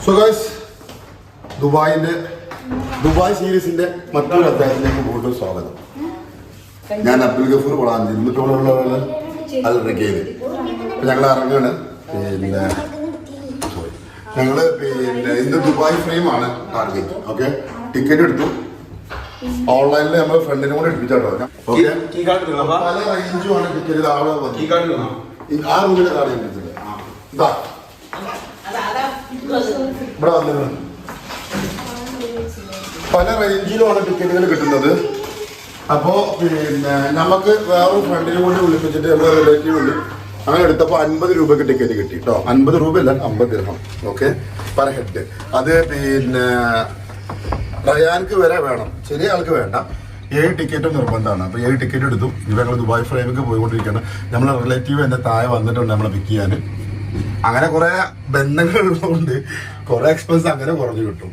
So guys Dubai സീരീസിന്റെ മറ്റൊരു അധ്യായത്തിലേക്ക് വീണ്ടും സ്വാഗതം. ഞാൻ അബ്ദുൽ ഗഫൂർ വളാഞ്ചി. ഇന്നിട്ടുള്ള അത് റെക്കീത് ഞങ്ങൾ ഇറങ്ങാണ്. ഞങ്ങള് ഇന്ന് ദുബായ് ഫ്രെയിമാണ് ടാർഗറ്റ്. ഓക്കെ, ടിക്കറ്റ് എടുത്തു. ഓൺലൈനിൽ നമ്മൾ ഫ്രണ്ടിനെ കൂടെ എടുപ്പിച്ചാട്ടോ. പല റേഞ്ചുമാണ് ടിക്കറ്റ്. ആ റൂമിലെ കാർഡ് എടുപ്പിച്ചത് ഇതാ ഇവിടെ വന്നിരുന്നു. പല റേഞ്ചിലുമാണ് ടിക്കറ്റുകൾ കിട്ടുന്നത്. അപ്പോൾ നമുക്ക് വേറൊരു ഫ്രണ്ടിനെ കൊണ്ട് വിളിപ്പിച്ചിട്ട് നമ്മുടെ റിലേറ്റീവ് ഉണ്ട്. അങ്ങനെ എടുത്തപ്പോൾ 50 രൂപയ്ക്ക് ടിക്കറ്റ് കിട്ടി കേട്ടോ. 50 രൂപയല്ല, 50 ദിർഹം. Okay, per head. അത് റയാൻക്ക് വരെ വേണം, ചെറിയ ആൾക്ക് വേണ്ട. 7 ടിക്കറ്റും നിർബന്ധമാണ്. അപ്പോൾ 7 ടിക്കറ്റ് എടുത്തു. ഇത് ഞങ്ങൾ ദുബായ് ഫ്രെയിമിലേക്ക് പോയിക്കൊണ്ടിരിക്കുകയാണ്. നമ്മളെ റിലേറ്റീവ് എൻ്റെ താഴെ വന്നിട്ടുണ്ട് നമ്മളെ പിക്ക് ചെയ്യാൻ. അങ്ങനെ കുറെ ബന്ധങ്ങൾ ഉള്ളതുകൊണ്ട് കുറെ എക്സ്പെൻസ് അങ്ങനെ കുറഞ്ഞു കിട്ടും.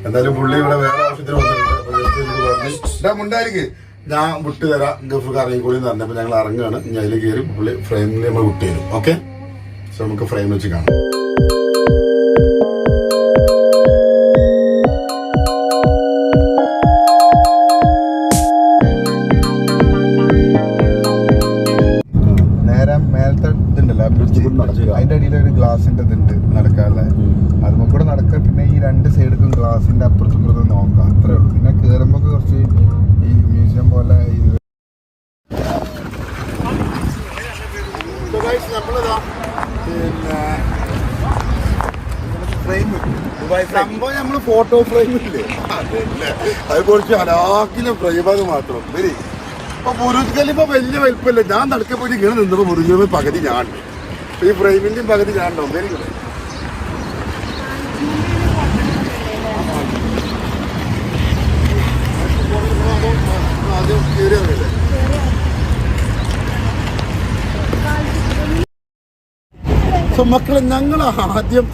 എന്തായാലും പുള്ളി ഇവിടെ വേറെ ആവശ്യത്തിന് വന്നിട്ടുണ്ട്. മുണ്ടായിരിക്കും ഞാൻ വിട്ട് തരാം, ഗൾഫ് ഇറങ്ങിക്കോളി എന്ന് പറഞ്ഞപ്പോൾ ഞങ്ങൾ ഇറങ്ങുകയാണ്. ഇനി അതിൽ കയറി പുള്ളി ഫ്രെയിമിൽ നമ്മൾ വിട്ട് തരും. ഓക്കെ, സോ നമുക്ക് ഫ്രെയിം വെച്ച് കാണാം. അതിന്റെ അടിയിൽ ഒരു ഗ്ലാസിന്റെ ഇതുണ്ട് നടക്കാനുള്ള. അതുമ്പോൾ കൂടെ നടക്കുക. പിന്നെ ഈ 2 സൈഡിലും ഗ്ലാസിന്റെ അപ്പുറത്തും ഇപ്പുറത്തും നോക്കാം, അത്രേ ഉള്ളൂ. പിന്നെ കയറുമ്പോ കുറച്ച് ഈ മ്യൂസിയം പോലെ സംഭവം നമ്മള് ഫോട്ടോ ഫ്രെയിമില്ലേ, അത് കുറച്ച് അലാക്കിലെ ഫ്രെയിമത് മാത്രം. വരി ഇപ്പൊ ബുർജ് ഖലീഫ വലിയ വലിപ്പമില്ല. ഞാൻ നടക്കെ പോയിട്ട് ഇങ്ങനെ നിന്നപ്പോ ബുർജ് ഖലീഫ പകുതി ഞാൻ, ഈ ഫ്രെയിമിന്റെയും പകുതി ഞാൻ ഉണ്ടാവും. Very good. സോ മക്കളെ, ഞങ്ങൾ ആദ്യം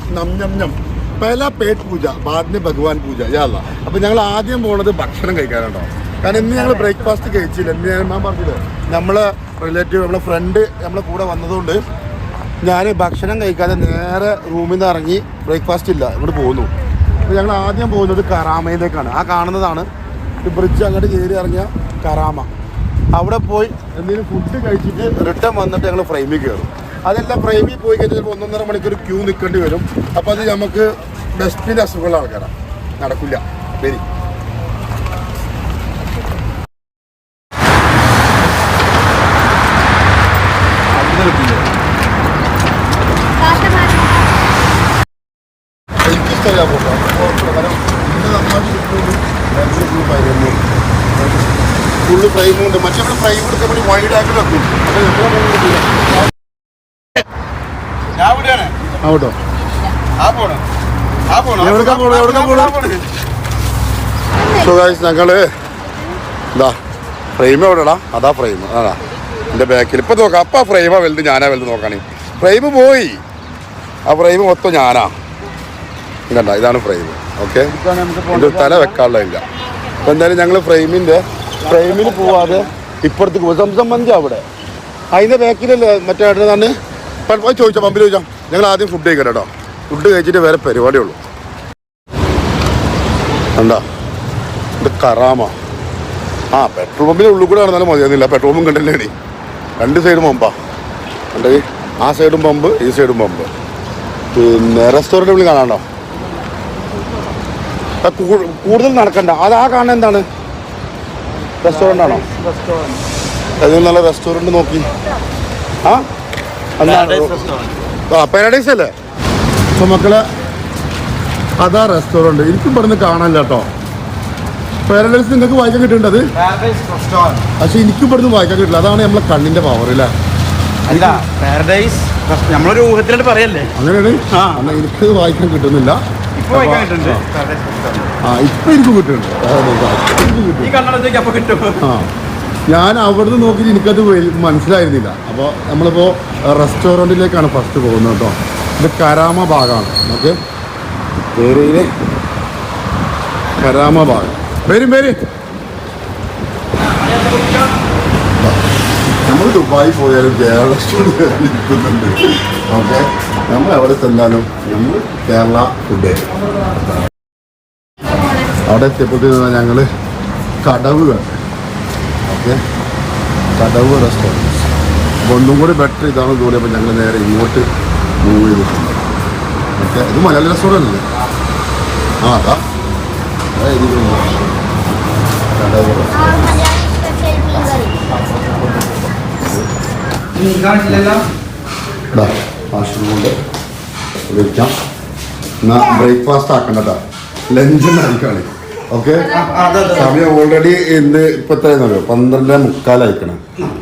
പല പേട്ട് പൂജ, ബാദിന് ഭഗവാൻ പൂജ യാല്ല. അപ്പൊ ഞങ്ങൾ ആദ്യം പോണത് ഭക്ഷണം കഴിക്കാനുണ്ടോ. കാരണം ഇന്ന് ഞങ്ങൾ ബ്രേക്ക്ഫാസ്റ്റ് കഴിച്ചില്ല. എന്ന് ഞാൻ പറഞ്ഞില്ലേ, നമ്മളെ റിലേറ്റീവ്, നമ്മളെ ഫ്രണ്ട് നമ്മളെ കൂടെ വന്നതുകൊണ്ട് ഞാൻ ഭക്ഷണം കഴിക്കാതെ നേരെ റൂമിൽ നിന്ന് ഇറങ്ങി. ബ്രേക്ക്ഫാസ്റ്റ് ഇല്ല, ഇങ്ങോട്ട് പോകുന്നു. അപ്പോൾ ഞങ്ങൾ ആദ്യം പോകുന്നത് കറാമയിലേക്കാണ്. ആ കാണുന്നതാണ് ഈ ബ്രിഡ്ജ്. അങ്ങോട്ട് കയറി ഇറങ്ങിയ കറാമ. അവിടെ പോയി എന്തെങ്കിലും ഫുഡ് കഴിച്ചിട്ട് റിട്ടേൺ വന്നിട്ട് ഞങ്ങൾ ഫ്രെയിമിൽ കയറും. അതെല്ലാം ഫ്രെയിമിൽ പോയി കഴിഞ്ഞാൽ 1.5 മണിക്കൂർ ക്യൂ നിൽക്കേണ്ടി വരും. അപ്പോൾ അത് നമുക്ക് ഡസ്റ്റിൻ്റെ അസുഖമുള്ള ആൾക്കാരാണ്, നടക്കില്ല. വരി ഫുള്ള് ഫ്രെയിമുണ്ട്. മറ്റേ ഇവിടെ ഫ്രെയിം എടുക്കാൻ വേണ്ടി വൈഡ് ആക്കി വെക്കും. ആവട്ടോ, സോ ഗൈസ് ഞങ്ങള് എന്താ ഫ്രെയിം എവിടെടാ, അതാ ഫ്രെയിം. അതാ എൻ്റെ ബാക്കിൽ. ഇപ്പം നോക്കാം. അപ്പം ആ ഫ്രെയിമാ വലുത്, ഞാനാ വലുത് നോക്കുകയാണെങ്കിൽ. ഫ്രെയിം പോയി, ആ ഫ്രെയിം മൊത്തം ഞാനാ. ഇതണ്ട, ഇതാണ് ഫ്രെയിം. ഓക്കെ, എൻ്റെ തല വെക്കാനുള്ളതില്ല. അപ്പം എന്തായാലും ഞങ്ങൾ ഫ്രെയിമിൽ പോവാതെ ഇപ്പുറത്തേക്ക് പോകും. സംബന്ധിച്ച അവിടെ അതിൻ്റെ ബാക്കിലല്ലേ മറ്റേ ഏട്ടനാണ്. പോയി ചോദിച്ചാൽ പമ്പിൽ ചോദിച്ചാൽ. ഞങ്ങൾ ആദ്യം ഫുഡ് കഴിക്കട്ടെ കേട്ടോ. ഫുഡ് കഴിച്ചിട്ട് വേറെ പരിപാടിയുള്ളൂ. എന്താ ഇത് കറാമ. ആ പെട്രോൾ പമ്പിൻ്റെ ഉള്ളിൽ കൂടെ നടന്നാലും മതിയാകുന്നില്ല. പെട്രോൾ പമ്പ് കണ്ടല്ലേ, 2 സൈഡും പമ്പാ. കണ്ടേ, ആ സൈഡും പമ്പ്, ഈ സൈഡും പമ്പ്. പിന്നെ റെസ്റ്റോറൻറ്റ് ഉള്ളിൽ കാണാണ്ടോ. കൂടുതൽ നടക്കണ്ട. അത് ആ കാണുന്ന എന്താണ്, റെസ്റ്റോറൻ്റ് ആണോ? അതിൽ നല്ല റെസ്റ്റോറൻറ്റ് നോക്കി. ആ പാരഡൈസ് അല്ലേ. അപ്പൊ മക്കളെ, അതാ റെസ്റ്റോറൻറ്റ്. എനിക്കും ഇവിടുന്ന് കാണാനില്ല കേട്ടോ. പാരഡൈസ് നിങ്ങൾക്ക് വായിക്കാൻ കിട്ടുന്നുണ്ട്. പക്ഷെ എനിക്കും ഇവിടുന്ന് വായിക്കാൻ കിട്ടില്ല. അതാണ് നമ്മളെ കണ്ണിന്റെ പവർ അല്ലേ. അല്ല, പാരഡൈസ് നമ്മളൊരു ഊഹത്തിലോട്ട് പറയല്ലേ. അങ്ങനെയാണ്. എന്നാൽ എനിക്ക് വായിക്കാൻ കിട്ടുന്നില്ല. ഇപ്പൊ എനിക്ക് കിട്ടുന്നുണ്ട്. ആ, ഞാൻ അവിടുന്ന് നോക്കിയിട്ട് എനിക്കത് മനസ്സിലായിരുന്നില്ല. അപ്പോൾ നമ്മളിപ്പോൾ റെസ്റ്റോറൻറ്റിലേക്കാണ് ഫസ്റ്റ് പോകുന്നത് കേട്ടോ. ഇത് കരാമ ഭാഗമാണ്. നമുക്ക് പേരയിലെ കരാമ ഭാഗം. വരും നമ്മൾ ദുബായി പോയാലും കേരള സ്റ്റുഡിയോ ഇരിക്കുന്നുണ്ട്. ഓക്കെ, നമ്മൾ എവിടെ ചെന്നാലും നമ്മൾ കേരള ഫുഡ്. അവിടെ എത്തിയപ്പോഴത്തേക്ക് ഞങ്ങൾ കടവ് കണ്ടു. ഓക്കെ, കടവ് റെസ്റ്റോറൻറ്റ്. അപ്പോൾ ഒന്നും കൂടി ബെറ്റർ ഇതാണെന്ന് തോന്നിയപ്പോൾ ഞങ്ങൾ നേരെ ഇങ്ങോട്ട് മൂവ് ചെയ്തിട്ടുണ്ട്. ഓക്കെ, ഇത് മലയാളി റെസ്റ്റോറൻറ്റ് അല്ലേ? ആ അതാ കടവ് റെസ്റ്റോറൻറ്റ്. കൊണ്ട് വിളിക്കാം. എന്നാൽ ബ്രേക്ക്ഫാസ്റ്റ് ആക്കണ്ട, ലഞ്ച് കഴിക്കാണ്. ഓക്കെ, സമയം ഓൾറെഡി ഇന്ന് ഇപ്പം എത്രയെന്നറിയോ? 12:45 അയക്കണം.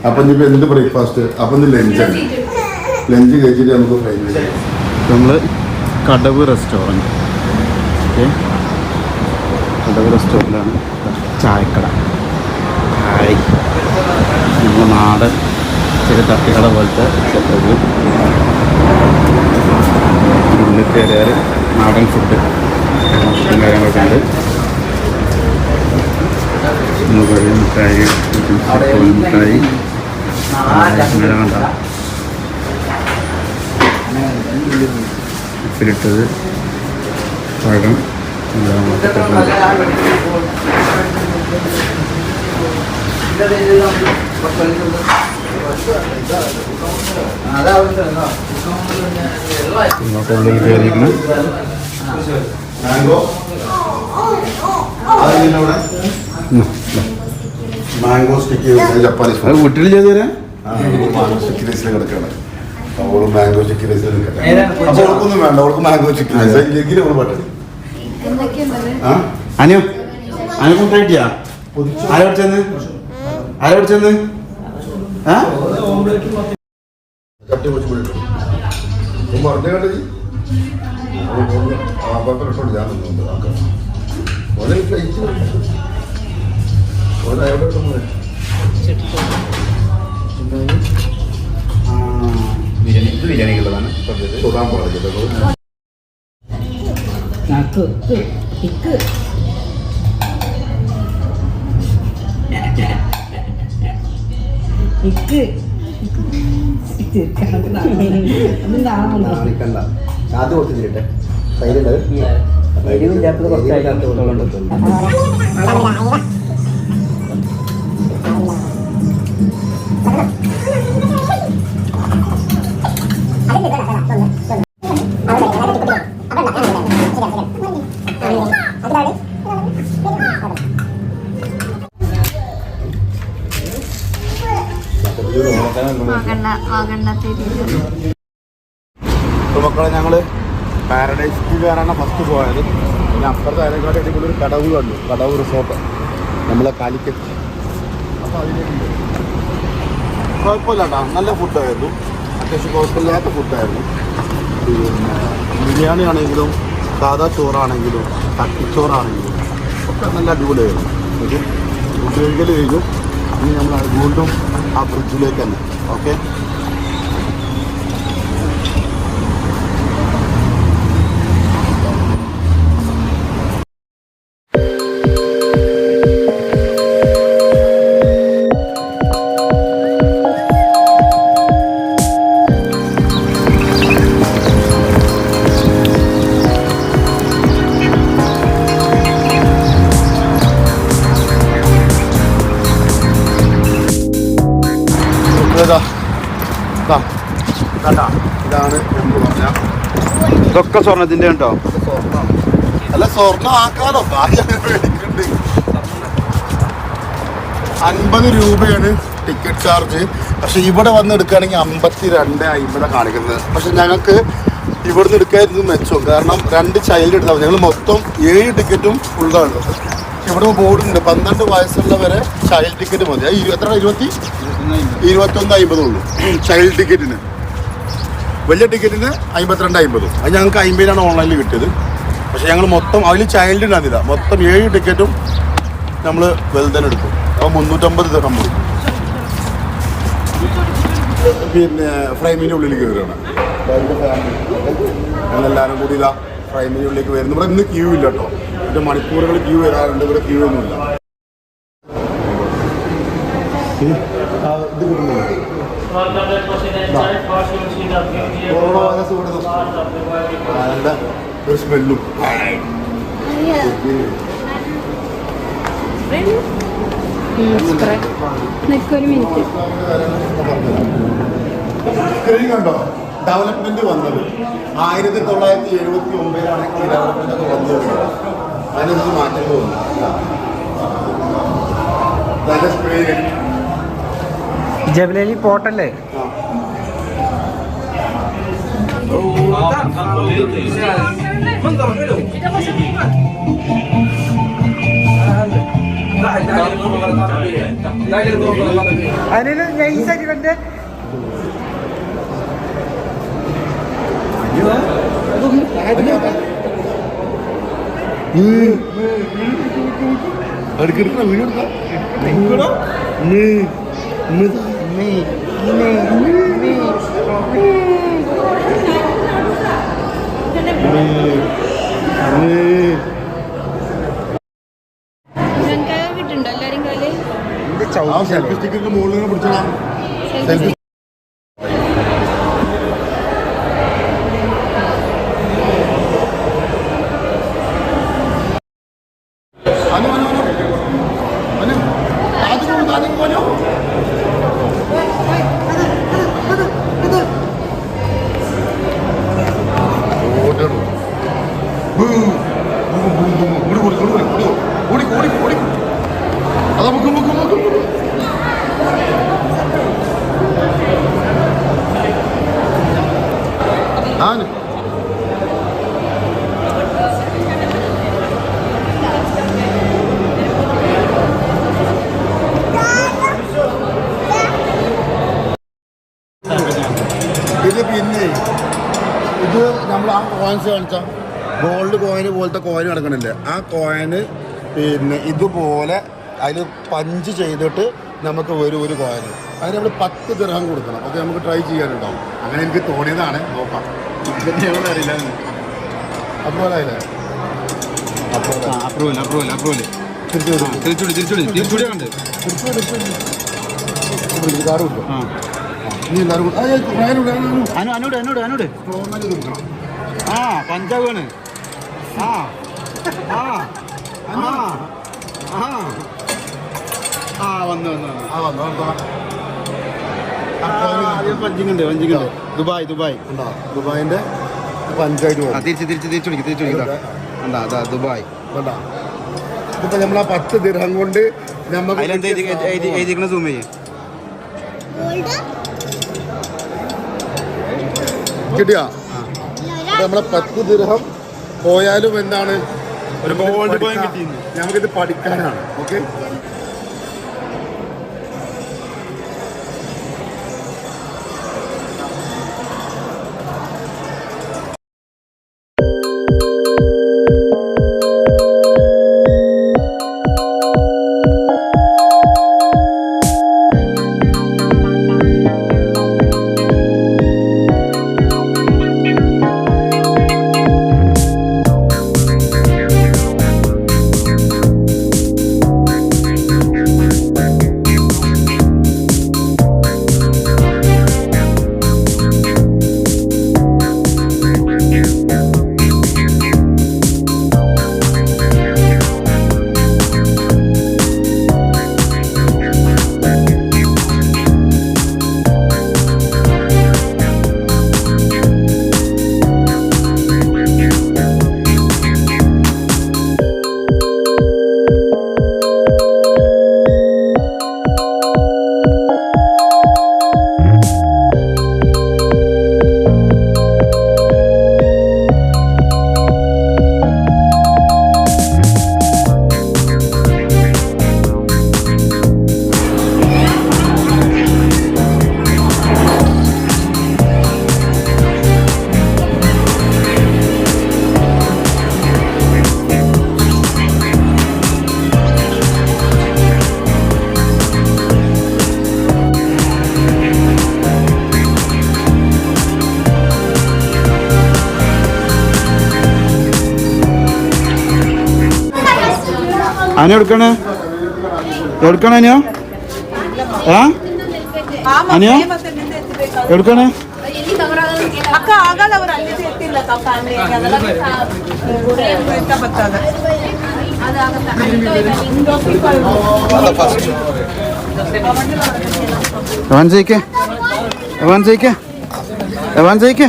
അപ്പം ഇനിയിപ്പോൾ എന്ത് ബ്രേക്ക്ഫാസ്റ്റ്? അപ്പം ഇന്ന് ലഞ്ചാണ്. ലഞ്ച് കഴിച്ചിട്ട് നമുക്ക് ഫ്രൈ ചെയ്യാം. നമ്മൾ കടവ് റെസ്റ്റോറൻറ്റ്. ഓക്കെ, കടവ് റെസ്റ്റോറൻ്റാണ് ചായക്കട. ഹായ്, നമ്മുടെ നാടൻ ചെറിയ തട്ടുകട പോലത്തെ സെറ്റപ്പ്. ഉള്ളിൽ കയറിയാൽ നാടൻ ഫുഡ് കാര്യങ്ങളൊക്കെ ഉണ്ട്. മിഠായി, മിഠായി ഉപ്പിലിട്ടത്, പഴം ഉള്ളിൽ കയറിയിരിക്കുന്നു. മാംഗോ സ്റ്റിക്ക് ജപ്പാനീസ് അത് വീട്ടിൽ ചെയ്തു തരാം. മാംഗോ സ്റ്റിക്ക് റൈസിൽ കിടക്കണം. അവള് മാംഗോ ചിക്കൻ റൈസിൽ നിൽക്കട്ടെ. അപ്പോൾ അവൾക്കൊന്നും വേണ്ട, അവൾക്ക് മാംഗോ ചിക്കൻ റൈസ് ഇല്ലെങ്കിൽ അവൾ പറ്റണം. അനു അനു കൊണ്ടായിട്ടിയാ ആരോട് ചെന്ന് കട്ടി വെച്ച് പിടിക്കും. മറന്നേ കണ്ടത് ഞാൻ നിന്നുണ്ട്. ഓരോ ഫ്ലൈറ്റ് ബിരിയാണിക്കുള്ളതാണ് തൊടാൻ പാടില്ല. അത് കൊടുത്തിട്ടെ കയ്യിലുണ്ട്. മക്കളെ ഞങ്ങള് പാരഡൈസ് കയറാണ് ഫസ്റ്റ് പോയത്. പിന്നെ അപ്പുറത്തെ അതിനെക്കാട്ടി അടിപൊളി ഒരു കടവ് കണ്ടു. കടവ് റിസോർട്ട് നമ്മളെ കാലിക്കറ്റ്. അപ്പോൾ അതിലേക്ക് കുഴപ്പമില്ല കേട്ടോ, നല്ല ഫുഡായിരുന്നു. അത്യാവശ്യം കുഴപ്പമില്ലാത്ത ഫുഡായിരുന്നു. പിന്നെ ബിരിയാണി ആണെങ്കിലും സാധാ ചോറാണെങ്കിലും തട്ടിച്ചോറാണെങ്കിലും ഒക്കെ നല്ല അടിപൊളിയായിരുന്നു. ഇത് ഫുഡ് കഴിക്കൽ കഴിഞ്ഞു. ഇനി നമ്മൾ വീണ്ടും ആ ഫ്രിഡ്ജിലേക്ക് തന്നെ. ഓക്കെ, ഇതാണ് എന്ന് പറഞ്ഞാൽ ഇതൊക്കെ സ്വർണത്തിൻ്റെ ഉണ്ടോ? അല്ല, സ്വർണ്ണം ആക്കാനോ മേടിക്കുന്നുണ്ട്. 50 രൂപയാണ് ടിക്കറ്റ് ചാർജ്. പക്ഷെ ഇവിടെ വന്ന് എടുക്കുകയാണെങ്കിൽ 52.50 കാണിക്കുന്നത്. പക്ഷെ ഞങ്ങൾക്ക് ഇവിടുന്ന് എടുക്കായിരുന്നു മെച്ചം. കാരണം 2 ചൈൽഡ് എടുത്താൽ ഞങ്ങൾ മൊത്തം 7 ടിക്കറ്റും ഫുള്ളാണ്. ഇവിടെ ബോർഡുണ്ട് 12 വയസ്സുള്ളവരെ ചൈൽഡ് ടിക്കറ്റ് മതി. എത്ര 21.50 ഉള്ളൂ ചൈൽഡ് ടിക്കറ്റിന്. വലിയ ടിക്കറ്റിന് 52.50. അത് ഞങ്ങൾക്ക് 50 ഓൺലൈനിൽ കിട്ടിയത്. പക്ഷെ ഞങ്ങൾ മൊത്തം അതിൽ ചൈൽഡ് ഉണ്ടാകുന്നില്ല. മൊത്തം 7 ടിക്കറ്റും നമ്മൾ വലുതന്നെ എടുക്കും. അപ്പോൾ 350 ദിവസം പോയി. പിന്നെ ഫ്രൈമിൻ്റെ ഉള്ളിൽ കയറുകയാണ് ഞങ്ങളെല്ലാവരും കൂടി ഇതാ ഫ്രൈമിൻ്റെ ഉള്ളിലേക്ക് വരുന്നു. ഇവിടെ ഇന്ന് ക്യൂ ഇല്ല കേട്ടോ. ഇവിടെ മണിക്കൂറുകൾ ക്യൂ വരാറുണ്ട്. ഇവിടെ ക്യൂ ഒന്നുമില്ല. ഇത് കിട്ടുന്നില്ല. കൊറോണ വൈറസ് ഇവിടെ നല്ല ഒരു സ്മെല്ലും ഒരു മിനിറ്റ് കണ്ടോ ഡെവലപ്മെന്റ് വന്നത് 1979 ഈ ഡെവലപ്മെന്റ് ഒക്കെ വന്നത് അതിനൊന്നും മാറ്റങ്ങൾ വന്നു ജബലലി പോട്ടല്ലേ അതിന് നൈസായിട്ട് കണ്ടേ കിട്ടുണ്ടോ എല്ലാരും കാല് സെൽഫി സ്റ്റിക്കിന്റെ മുകളിൽ പിടിച്ചോളാം സെൽഫി ഇത് പിന്നെ ഇത് നമ്മൾ ആ കോയിൻസ് കാണിച്ചാൽ ഗോൾഡ് കോയിന് പോലത്തെ കോയിൻ കിടക്കണില്ലേ ആ കോയിന് പിന്നെ ഇതുപോലെ അതിൽ പഞ്ച് ചെയ്തിട്ട് നമുക്ക് വരും ഒരു കോയിന് അതിന് നമ്മൾ 10 ദിർഹം കൊടുക്കണം. ഓക്കെ നമുക്ക് ട്രൈ ചെയ്യാനുണ്ടാവും. അങ്ങനെ എനിക്ക് തോന്നിയതാണ്. നോക്കാം അറിയില്ല അതുപോലെ അതില്ലേ പഞ്ചാബാണ് പഞ്ചിങ്ങുണ്ട് ദുബായിന്റെ പഞ്ചായത്ത് തിരിച്ചു ദുബായ് ഇതിപ്പോ നമ്മൾ ആ 10 ദിർഹം കൊണ്ട് നമുക്ക് സൂം ചെയ്യും കിട്ടിയ നമ്മളെ 10 ദിർഹം പോയാലും എന്താണ് ഒരു ഗോൾഡ് കോയിൻ കിട്ടി. നമുക്കിത് പഠിക്കാനാണ്. ഓക്കെ അന എടുക്കണേ എടുക്കണോ അനിയോ അനിയോ ಎಡ್ಕಣೆ ಅಕ್ಕ ಆಗಲ್ಲ ಅವ್ರು ಅಲ್ಲಿ ಸೇರ್ತಿಲ್ಲ ಫ್ಯಾಮಿಲಿ ಅದೆಲ್ಲ ಬರ್ತದ എവാൻ ജയിക്കേ എവാൻ ജയിക്കേ എവാൻ ജയിക്കേ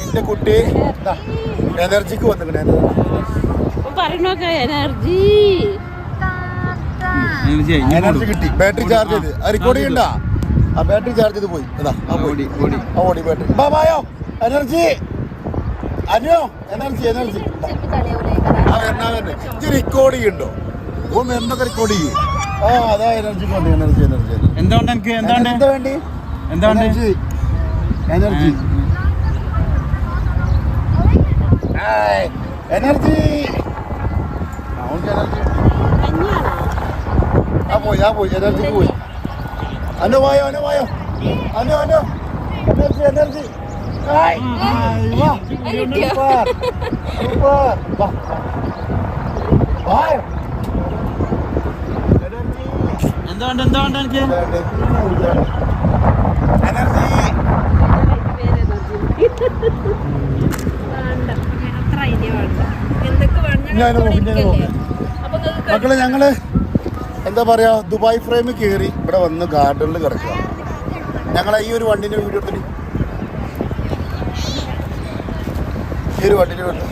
എന്റെ കുട്ടി എനർജിക്ക് വന്നിട്ടുണ്ട് എനർജി കിട്ടി ബാറ്ററി ചാർജ് ചെയ്ത് റെക്കോർഡ് ചെയ്യണ്ട ആ ബാറ്ററി ചാർജ് ചെയ്ത് പോയി ഓടി ബാറ്ററി ബായോ എനർജി അനിയോ എനർജി എനർജി റെക്കോർഡ് ചെയ്യണ്ടോ ഒന്ന് എന്തൊക്കെ റെക്കോർഡ് ചെയ്യും ആ അതാ എനർജി കൊണ്ട് എനർജി എനർജി എന്തുകൊണ്ട് എനിക്ക് എന്താണ് എന്താ വേണ്ടി എന്താണ് എനർജി എനർജി എനർജി പോയി എനർജി പോയി അനു വായോ എനർജി എനർജി എന്തുകൊണ്ട് എനിക്ക് എനർജി മക്കളെ ഞങ്ങള് എന്താ പറയാ ദുബായ് ഫ്രെയിം കയറി ഇവിടെ വന്ന് ഗാർഡനിൽ കിടക്കുക ഞങ്ങളെ ഈ ഒരു വണ്ടിന്റെ വീഡിയോ എടുത്തിട്ട് ഈ ഒരു വണ്ടിന് കണ്ടോ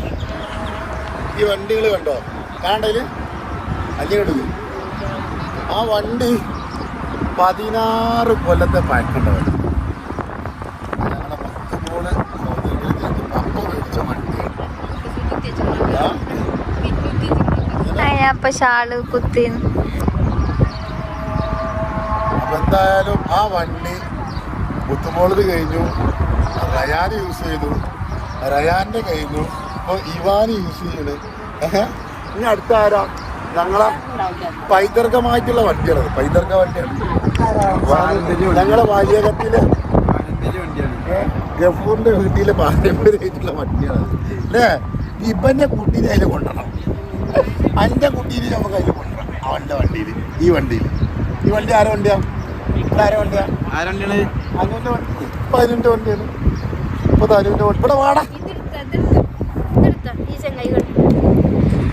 ഈ വണ്ടികൾ കണ്ടോ കാണണ്ടതില് അഞ്ഞെടുക്കും ആ വണ്ടി 16 കൊല്ലത്തെ പഴക്കണ്ട വണ്ടി ഞങ്ങളെ മൊത്തമോള് പപ്പ മേടിച്ച വണ്ടിയാണ് അപ്പൊ ഷാള് കുത്തി അപ്പൊ എന്തായാലും ആ വണ്ടി മുത്തുമോളത് കഴിഞ്ഞു റയാൻ യൂസ് ചെയ്തു റയാന്റെ കഴിഞ്ഞു ഇപ്പൊ ഇവാൻ യൂസ് ചെയ്യണ് ഇനി അടുത്ത ആരാ ഞങ്ങളെ പൈതൃകമായിട്ടുള്ള വണ്ടിയാണത് പൈതൃക വണ്ടിയാണ് ഞങ്ങളെ വാര്യകത്തില് ഗഫൂറിന്റെ വീട്ടിലെ പാരമ്പര്യമായിട്ടുള്ള വണ്ടിയാണ് അല്ലേ ഇവന്റെ കുട്ടീനെ അതിൽ കൊണ്ടുവരണം അതിന്റെ കുട്ടീനെ നമുക്ക് അതിൽ കൊണ്ടുവരണം അവന്റെ വണ്ടിയിൽ ഈ വണ്ടി ആരെ വണ്ടിയാ ആരെ വണ്ടിയാ അനുവിന്റെ വണ്ടി ഇപ്പൊ അനുവിന്റെ വണ്ടിയാണ് ഇപ്പൊ അനുവിന്റെ വണ്ടി ഇവിടെ വാടാ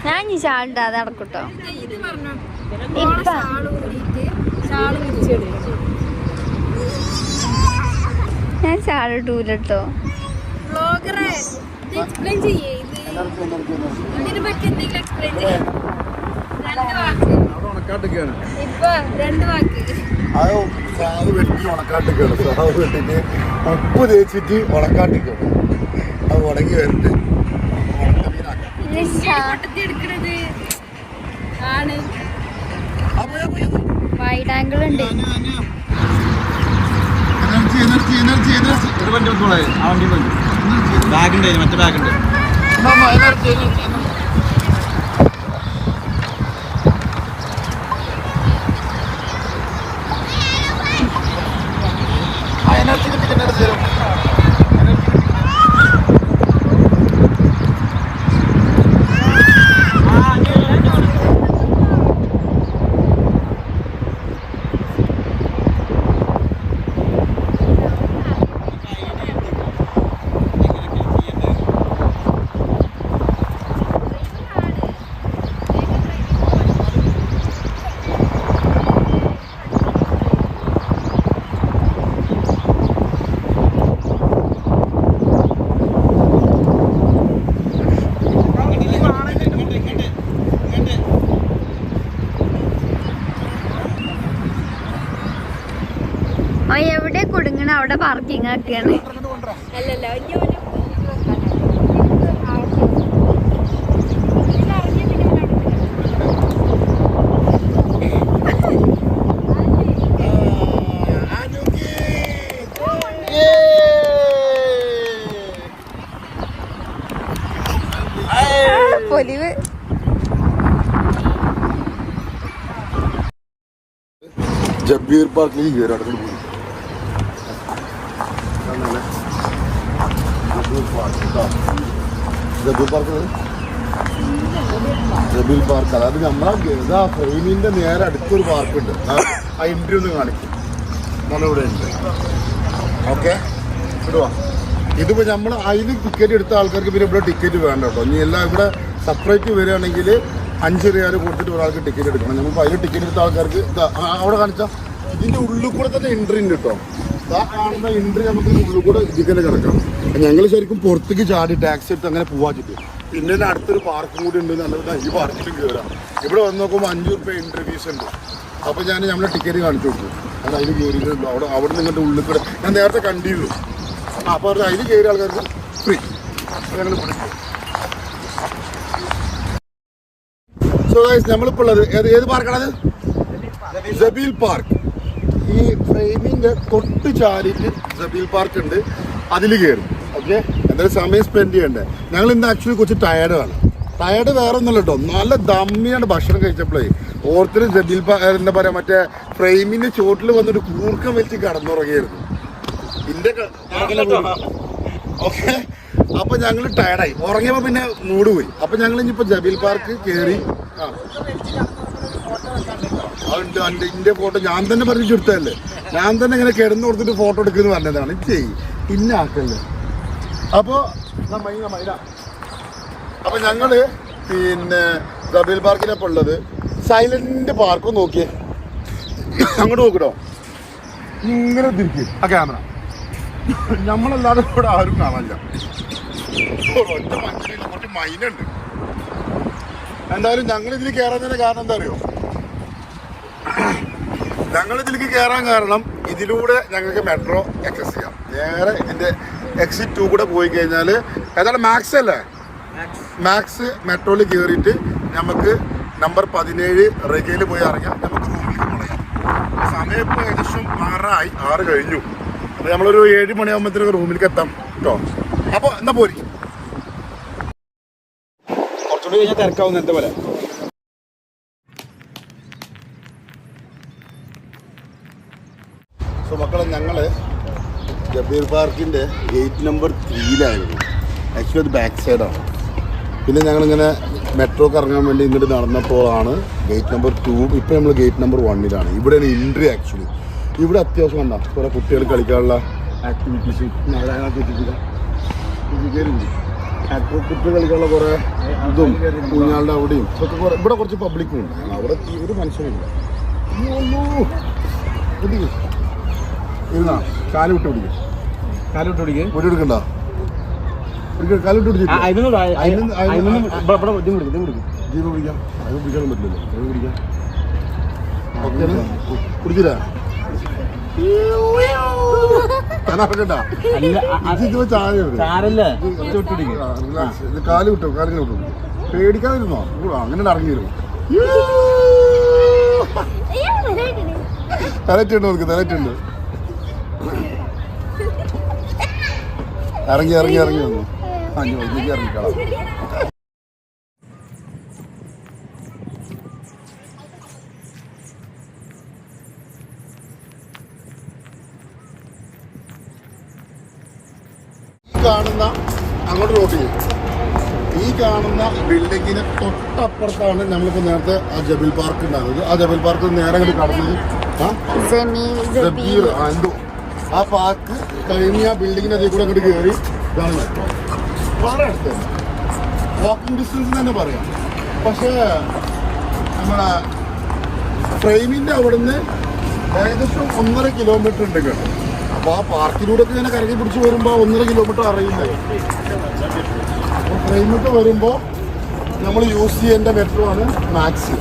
ഞാൻ ഈ ഷാളിട്ട് അത് അടക്കട്ടോ ഞാൻ ഷാളിട്ടൂലട്ടോ അത് സാവ് വെട്ടി ഉണക്കാട്ടിക്കാണ് സാവ് വെട്ടിട്ട് ഉപ്പ് തേച്ചിട്ട് ഉണക്കാട്ടിക്കാണ് അത് ഉണങ്ങി വരണ്ട് വൈഡ് ആംഗിൾ ഉണ്ട് എനർജി എനർജി എനർജി ഒരു വണ്ടി വെക്കോളെ ആ വണ്ടി ബാഗുണ്ട് മറ്റേ ബാഗുണ്ട് എനർജി എനർജി എനർജി കിട്ടി എനർജി തരും എവിടെ കുടുങ്ങണ അവിടെ പാർക്കിംഗ് ആക്കിയാണ് പൊലിവ് ജബ്ബീർ പാർക്കിലേക്ക് കയറി അടുത്ത് പോയി ജബ്ബീർ പാർക്ക് ജബീൽ പാർക്ക്, അതായത് നമ്മളെ ഇതാ ഫ്രെയിമിന്റെ നേരെ അടുത്തൊരു പാർക്കുണ്ട്. ആ എൻട്രി ഒന്ന് കാണിക്കും, നമ്മളിവിടെ ഉണ്ട്. ഓക്കെ, ഇടുവാ. ഇതിപ്പോൾ നമ്മൾ അതിൽ ടിക്കറ്റ് എടുത്ത ആൾക്കാർക്ക് പിന്നെ ഇവിടെ ടിക്കറ്റ് വേണ്ട കേട്ടോ. ഇനി എല്ലാം ഇവിടെ സെപ്പറേറ്റ് വരികയാണെങ്കിൽ 5 റിയാൽ കൊടുത്തിട്ട് ഒരാൾക്ക് ടിക്കറ്റ് എടുക്കണം. നമ്മളിപ്പോൾ അതിൽ ടിക്കറ്റ് എടുത്ത ആൾക്കാർക്ക് അവിടെ കാണിച്ചാൽ ഇതിൻ്റെ ഉള്ളിൽ കൂടെ തന്നെ എൻട്രി ഉണ്ട് കേട്ടോ. ആ കാണുന്ന എൻട്രി നമുക്ക് ഉള്ളിൽ കൂടെ ഇതിക്കന്നെ കിടക്കാം. ഞങ്ങൾ ശരിക്കും പുറത്തേക്ക് ചാടി ടാക്സി എടുത്ത് അങ്ങനെ പോവാച്ചിട്ട് പിന്നെ അടുത്തൊരു പാർക്കും കൂടി ഉണ്ട്. നല്ല ഈ പാർക്കിലും കയറാം. ഇവിടെ വന്ന് നോക്കുമ്പോൾ 5 രൂപ എൻട്രി ഫീസ് ഉണ്ട്. അപ്പോൾ ഞാൻ നമ്മളെ ടിക്കറ്റ് കാണിച്ചു കൊടുത്തു. അത് അതിൽ കയറിയിട്ടുണ്ടോ അവിടെ നിന്നിട്ട് ഉള്ളിൽ കൂടെ ഞാൻ നേരത്തെ കണ്ടിരുന്നു. അപ്പോൾ അതിൽ കയറിയ ആൾക്കാർക്ക് ഫ്രീ. ഞങ്ങൾ പിടിക്കും. സോ ഗൈസ്, നമ്മളിപ്പോൾ ഉള്ളത് ഏത് പാർക്കാണത്? ജബീൽ പാർക്ക്. ഈ ഫ്രെയിമിൻ്റെ തൊട്ട് ചാരിയിട്ട് ജബീൽ പാർക്ക് ഉണ്ട്, അതിൽ കയറും. ഓക്കെ, എന്തായാലും സമയം സ്പെൻഡ് ചെയ്യണ്ടേ. ഞങ്ങൾ ഇന്ന് ആക്ച്വലി കുറച്ച് ടയേർഡാണ്. ടയേർഡ് വേറെ ഒന്നുമല്ല കേട്ടോ, നല്ല ദമ്മിയാണ് ഭക്ഷണം കഴിച്ചപ്പോഴേ. ഓർത്തിട്ട് ജബീൽ എന്താ പറയുക, മറ്റേ ഫ്രെയിമിൻ്റെ ചോട്ടിൽ വന്നിട്ട് കൂർക്കം വെച്ച് കടന്നുറങ്ങിയായിരുന്നു. ഓക്കെ, അപ്പൊ ഞങ്ങൾ ടയർഡായി, ഉറങ്ങിയപ്പോ പിന്നെ മൂഡ് പോയി. അപ്പൊ ഞങ്ങൾ ഇനിയിപ്പോ ജബീൽ പാർക്ക് കയറി. എന്റെ ഫോട്ടോ ഞാൻ തന്നെ പറഞ്ഞെടുത്തതല്ലേ, ഞാൻ തന്നെ ഇങ്ങനെ കിടന്നു കൊടുത്തിട്ട് ഫോട്ടോ എടുക്കുന്നു പറഞ്ഞതാണ്. പിന്നെ ആക്കല്ലേ. അപ്പൊ അപ്പൊ ഞങ്ങള് പിന്നെ ജബീൽ പാർക്കിനൊപ്പം ഉള്ളത് സൈലന്റ് പാർക്ക്. നോക്കിയേ, അങ്ങോട്ട് നോക്കട്ടോ, ഇങ്ങനെ തിരിക്കും ആ ക്യാമറ. നമ്മളല്ലാതെ ഇവിടെ ആരും കാണാനില്ല. ഒറ്റ മനുഷ്യനില്ല, കുറച്ച് മൈനുണ്ട്. എന്തായാലും ഞങ്ങൾ ഇതിൽ കയറാൻ തന്നെ കാരണം എന്താ അറിയോ? ഞങ്ങൾ ഇതിലേക്ക് കയറാൻ കാരണം ഇതിലൂടെ ഞങ്ങൾക്ക് മെട്രോ ആക്സസ് ചെയ്യാം. നേരെ ഇതിൻ്റെ എക്സിറ്റ് 2 കൂടെ പോയി കഴിഞ്ഞാൽ ഏതാണ് മാക്സ് അല്ലേ, മാക്സ് മെട്രോയിൽ കയറിയിട്ട് നമുക്ക് നമ്പർ 17 റെഗയിൽ പോയി ഇറങ്ങാം. നമുക്ക് റൂമിലേക്ക് മുളയാം. സമയം ഇപ്പോൾ ഏകദേശം 6 കഴിഞ്ഞു. അപ്പോൾ നമ്മളൊരു 7 മണിയാകുമ്പോഴത്തേക്ക് റൂമിലേക്ക് എത്താം കേട്ടോ. അപ്പോൾ എന്താ പോരി, കുറച്ചുകൂടി കഴിഞ്ഞാൽ തിരക്കാവുന്ന എന്താ പോലെ. സോ മക്കളെ, ഞങ്ങൾ ജബീൽ പാർക്കിൻ്റെ ഗേറ്റ് നമ്പർ 3 ആക്ച്വലി അത് ബാക്ക് സൈഡാണ്. പിന്നെ ഞങ്ങളിങ്ങനെ മെട്രോക്ക് ഇറങ്ങാൻ വേണ്ടി ഇങ്ങോട്ട് നടന്നപ്പോഴാണ് ഗേറ്റ് നമ്പർ 2. ഇപ്പോൾ നമ്മൾ ഗേറ്റ് നമ്പർ 1 ഇവിടെയാണ് എൻട്രി. ആക്ച്വലി ഇവിടെ അത്യാവശ്യം കണ്ട കുറേ കുട്ടികൾ കളിക്കാനുള്ള ആക്ടിവിറ്റീസ് കുട്ടികൾ കളിക്കാനുള്ള കുറേ ഇതും കുഞ്ഞാളുടെ അവിടെയും ഒക്കെ കുറേ. ഇവിടെ കുറച്ച് പബ്ലിക്കും ഉണ്ട്. അവിടെ ഒരു മനുഷ്യനില്ല. ഇരുന്നാ കാല് വിട്ട് പിടിക്കും, ഒരു എടുക്കണ്ട, കാലിട്ട് പിടിച്ചിട്ട് ജീവ പിടിക്കാം. അത് പിടിക്കാനും പറ്റില്ലല്ലോ, അത് പിടിക്കാം. ഓക്കെ, പിടിച്ചില്ല കാല് വിട്ടോ, കാലിങ്ങനെ വിട്ടു. പേടിക്കാതിരുന്നോ, അങ്ങനെ ഇറങ്ങിയിരുന്നു. തലറ്റുണ്ട് നമുക്ക്, തലറ്റുണ്ട്. ഇറങ്ങി വന്നു. ഇറങ്ങിക്കളാം. കാണുന്ന അങ്ങോട്ട് റോഡ് ചെയ്യും. ഈ കാണുന്ന ബിൽഡിങ്ങിന് തൊട്ടപ്പുറത്താണ് നമ്മളിപ്പോൾ നേരത്തെ ആ ജബീൽ പാർക്ക് ഉണ്ടാകുന്നത്. ആ ജബീൽ പാർക്ക് നേരെ അങ്ങോട്ട് കടന്നത് ആ പാർക്ക് കഴിഞ്ഞ് ആ ബിൽഡിങ്ങിന് അതിൽ കൂടെ അങ്ങോട്ട് കയറി ഇതാണ് മെട്രോ. വളരെ അടുത്ത് വാക്കിംഗ് ഡിസ്റ്റൻസ് തന്നെ പറയാം. പക്ഷേ നമ്മളെ ഫ്രെയിമിൻ്റെ അവിടെ നിന്ന് ഏകദേശം 1.5 കിലോമീറ്റർ ഉണ്ട് കേട്ടോ. അപ്പോൾ ആ പാർക്കിലൂടെ ഇങ്ങനെ കറങ്ങി പിടിച്ച് വരുമ്പോൾ 1.5 കിലോമീറ്റർ അറിയില്ല. അപ്പോൾ ഫ്രെയിമിട്ട് വരുമ്പോൾ നമ്മൾ യൂസ് ചെയ്യേണ്ട മെട്രോ ആണ് മാക്സ്.